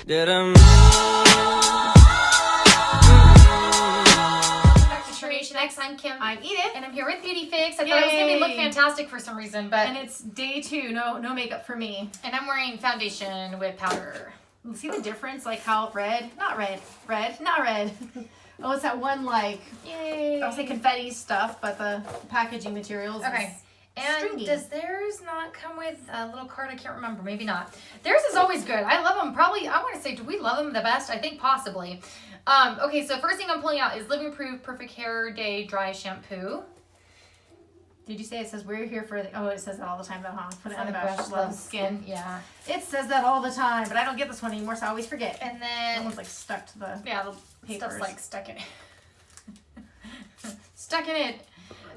Next, I'm Kim. I'm Edith. And I'm here with BeautyFix. I thought it was going to look fantastic for some reason, but... And it's day 2, no makeup for me. And I'm wearing foundation with powder. See the difference? Like how red, not red, not red. Oh, it's that one like, yay. I'll say confetti stuff, but the packaging materials okay. And stringy. Does theirs not come with a little card? I can't remember. Maybe not. Theirs is always good. I love them. Probably, I want to say, do we love them the best? I think possibly. Okay, so first thing I'm pulling out is Living Proof Perfect Hair Day Dry Shampoo. Did you say it says we're here for the, oh, it says that all the time though, huh? Put it on the brush, brush, love skin. Yeah. It says that all the time, but I don't get this one anymore, so I always forget. And then... Almost like stuck to the the papers. stuff's like stuck in it. Stuck in it.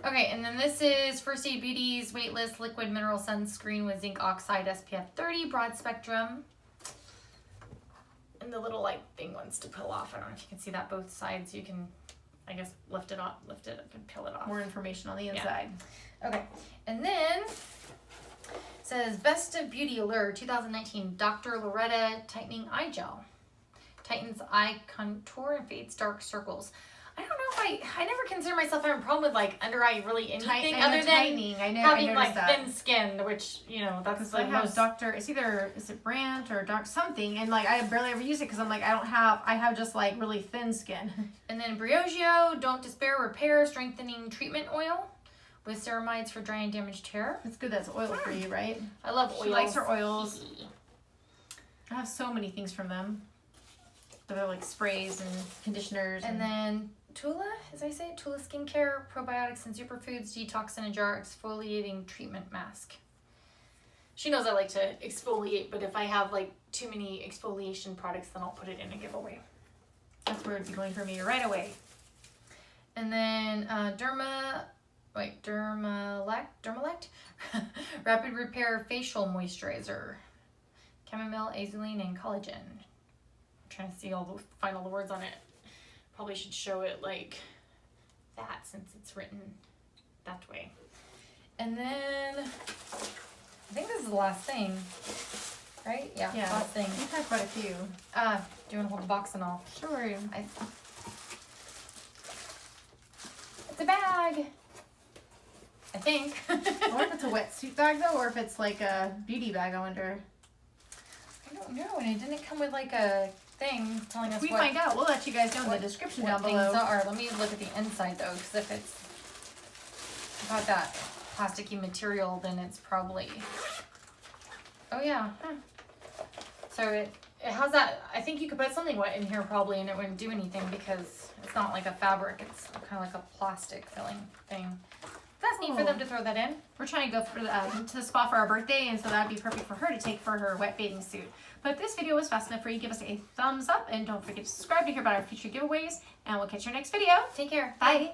Okay, and then this is First Aid Beauty's Weightless Liquid Mineral Sunscreen with Zinc Oxide SPF 30 Broad Spectrum. And the little like thing wants to peel off. I don't know if you can see that both sides. You can, I guess, lift it up and peel it off. More information on the inside. Yeah. Okay, and then it says Best of Beauty Allure 2019 Dr. Loretta Tightening Eye Gel. Tightens eye contour and fades dark circles. I don't know if I never consider myself having a problem with like under eye really anything other than tightening. having like thin skin, which you know that's like most Dr. It's either is it Brandt or Doc something, and like I barely ever use it because I'm like I have just like really thin skin. And then Brioche Don't Despair Repair Strengthening Treatment Oil with ceramides for dry and damaged hair. It's good that's oil for you, right? I love oils. She likes her oils. I have so many things from them. They're like sprays and conditioners. And then Tula, as I say it, Tula Skincare Probiotics and Superfoods Detox in a Jar Exfoliating Treatment Mask. She knows I like to exfoliate, but if I have like too many exfoliation products, then I'll put it in a giveaway. That's where it'd be going for me right away. And then Dermalect Rapid Repair Facial Moisturizer. Chamomile, azulene, and collagen. I'm trying to see all the final words on it. Probably should show it like that since it's written that way. And then I think this is the last thing, right? Yeah, last thing. You've had quite a few. Do you want to hold the box and all? Sure. It's a bag. I think. I wonder if it's a wetsuit bag though, or if it's like a beauty bag. I wonder. I don't know, and it didn't come with like a thing telling us we find out. We'll let you guys know in the description down below. Let me look at the inside though, because if it's got that plasticky material, then it's probably. Oh yeah. So it has that. I think you could put something wet in here probably, and it wouldn't do anything because it's not like a fabric. It's kind of like a plastic filling thing. That's neat for them to throw that in. We're trying to go for to the spa for our birthday, and so that would be perfect for her to take for her wet bathing suit. But if this video was fast enough for you, give us a thumbs up, and don't forget to subscribe to hear about our future giveaways, and we'll catch you in our next video. Take care. Bye. Bye.